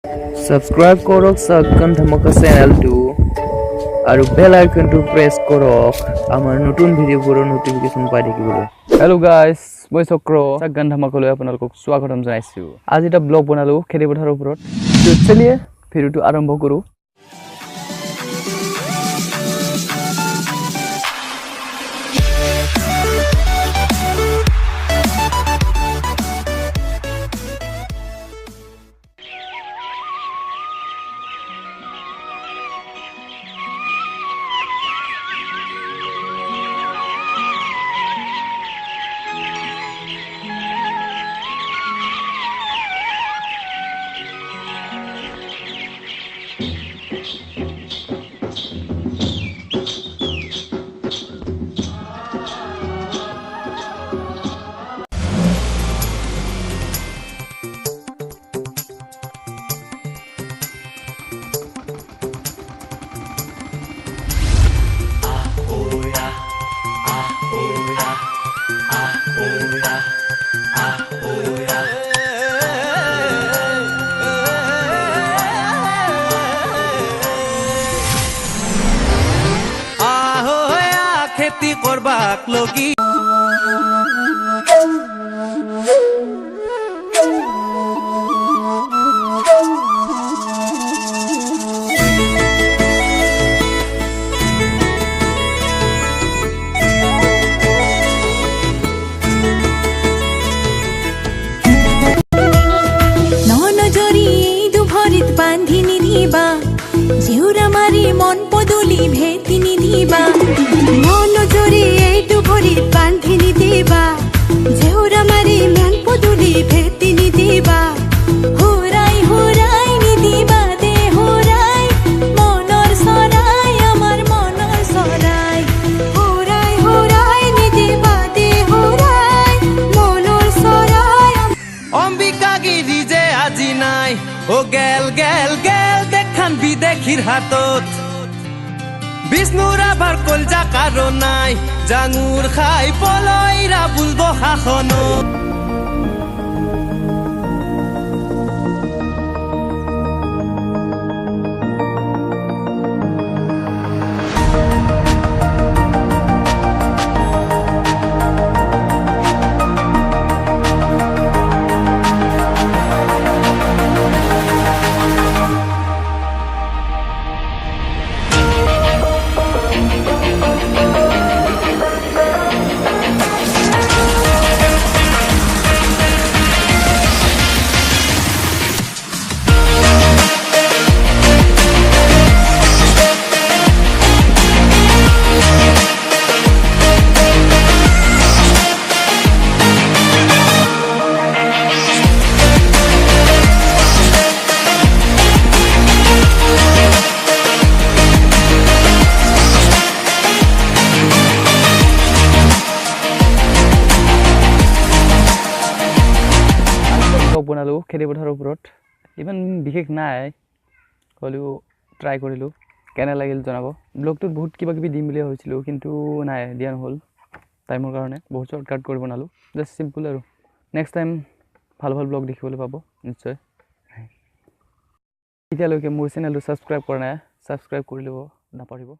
Subscribe korok Sakkan Dhamaka channel to আৰু বেল আইকনটো press কৰক আমাৰ নতুন ভিডিঅ'বোৰৰ নোটিফিকেশন পাই থাকিবলৈ। হেল্ল' গাইস, মই চক্ৰ সাগগান ধামাকলৈ আপোনালোকক স্বাগতম জনাইছো। আজি এটা ব্লগ বনালো খেতি পথাৰৰ ওপৰত। তো চলিয়ে ভিডিঅ'টো আৰম্ভ কৰো। খেতি কৰবাক লগি বান্ধিনি দিবা জিউৰা মাৰি মন পদুলি ভেটিনি দিবা মন জৰি এইটো ভৰিত বান্ধিনি দিবা জিউৰা মাৰি মন পদুলি ভেটিনি দিবা হুৰাই হুৰাই নিদিবা দে হুৰাই মনৰ চৰাই আমাৰ মনৰ চৰাই হুৰাই হুৰাই নিদিবা দে হুৰাই মনৰ চৰাই অম্বিকা গিৰি যে আজি নাই ও গেল গেল গেল দেখান বিদেশীর হাতত বিষ্ণুরা ভার কলজা কারো নাই জাঙুর খাই পলয়রা বুলব শাসনত বনালো খেতি পথাৰৰ ওপৰত। ইমান বিশেষ নাই, হ'লেও ট্ৰাই কৰিলোঁ। কেনে লাগিল জনাব। ব্লগটোত বহুত কিবা কিবি দিম বুলি ভাবিছিলোঁ, কিন্তু নাই, দিয়া নহ'ল টাইমৰ কাৰণে। বহুত শ্বৰ্টকাট কৰি বনালোঁ, জাষ্ট চিম্পুল আৰু। নেক্সট টাইম ভাল ভাল ব্লগ দেখিবলৈ পাব নিশ্চয়। এতিয়ালৈকে মোৰ চেনেলটো ছাবস্ক্ৰাইব কৰা নাই, ছাবস্ক্ৰাইব কৰি ল'ব নাপাহৰিব।